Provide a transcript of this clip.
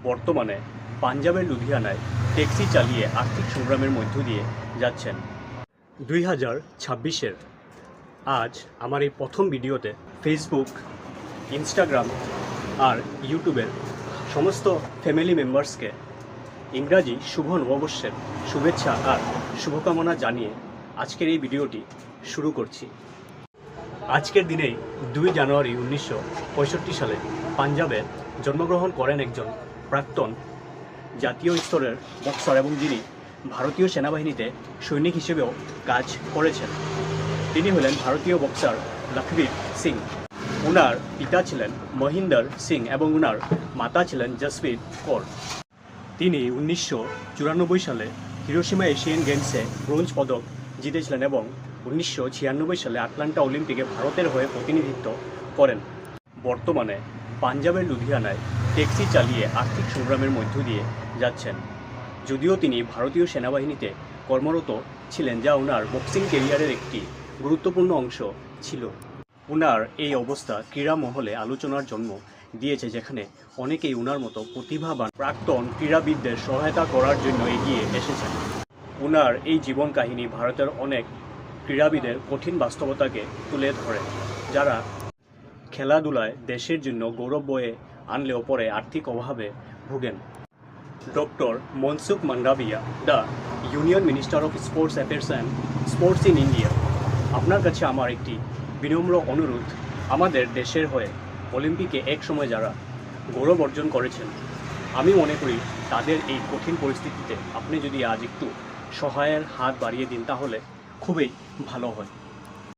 বর্তমানে পাঞ্জাবের লুধিয়ানায় ট্যাক্সি চালিয়ে আর্থিক সংগ্রামের মধ্য দিয়ে যাচ্ছেন। 2026-এর আজ আমার এই প্রথম ভিডিওতে ফেসবুক, ইনস্টাগ্রাম আর ইউটিউবের সমস্ত ফ্যামিলি মেম্বার্সকে ইংরাজি শুভ নববর্ষের শুভেচ্ছা আর শুভকামনা জানিয়ে আজকের এই ভিডিওটি শুরু করছি। আজকের দিনেই 2 জানুয়ারি 1965 সালে পাঞ্জাবে জন্মগ্রহণ করেন একজন প্রাক্তন জাতীয় স্তরের বক্সার এবং যিনি ভারতীয় সেনাবাহিনীতে সৈনিক হিসেবেও কাজ করেছেন। তিনি হলেন ভারতীয় বক্সার লখবীর সিং। ওনার পিতা ছিলেন মহিন্দর সিং এবং ওনার মাতা ছিলেন জসপ্রীত কৌর। তিনি 1994 সালে হিরোশিমা এশিয়ান গেমসে ব্রোঞ্জ পদক জিতেছিলেন এবং 1996 সালে আটলান্টা অলিম্পিকে ভারতের হয়ে প্রতিনিধিত্ব করেন। বর্তমানে পাঞ্জাবের লুধিয়ানায় ট্যাক্সি চালিয়ে আর্থিক সংগ্রামের মধ্য দিয়ে যাচ্ছেন। যদিও তিনি ভারতীয় সেনাবাহিনীতে কর্মরত ছিলেন, যা ওনার বক্সিং ক্যারিয়ারের একটি গুরুত্বপূর্ণ অংশ ছিল। ওনার এই অবস্থা ক্রীড়া মহলে আলোচনার জন্ম দিয়েছে, যেখানে অনেকেই ওনার মতো প্রতিভাবান প্রাক্তন ক্রীড়াবিদদের সহায়তা করার জন্য এগিয়ে এসেছেন। ওনার এই জীবন কাহিনী ভারতের অনেক ক্রীড়াবিদের কঠিন বাস্তবতাকে তুলে ধরে, যারা খেলাধুলায় দেশের জন্য গৌরব বয়ে আনলেও পরে আর্থিক অভাবে ভোগেন। Doctor Mansukh Mandaviya, the union minister of sports affairs and sports in India, আপনার কাছে আমার একটি বিনম্র অনুরোধ। আমাদের দেশের হয়ে অলিম্পিকে এক সময় যারা গৌরব অর্জন করেছেন, আমি মনে করি তাদের এই কঠিন পরিস্থিতিতে আপনি যদি আজ একটু সহায়ের হাত বাড়িয়ে দিন, তাহলে খুবই ভালো হয়।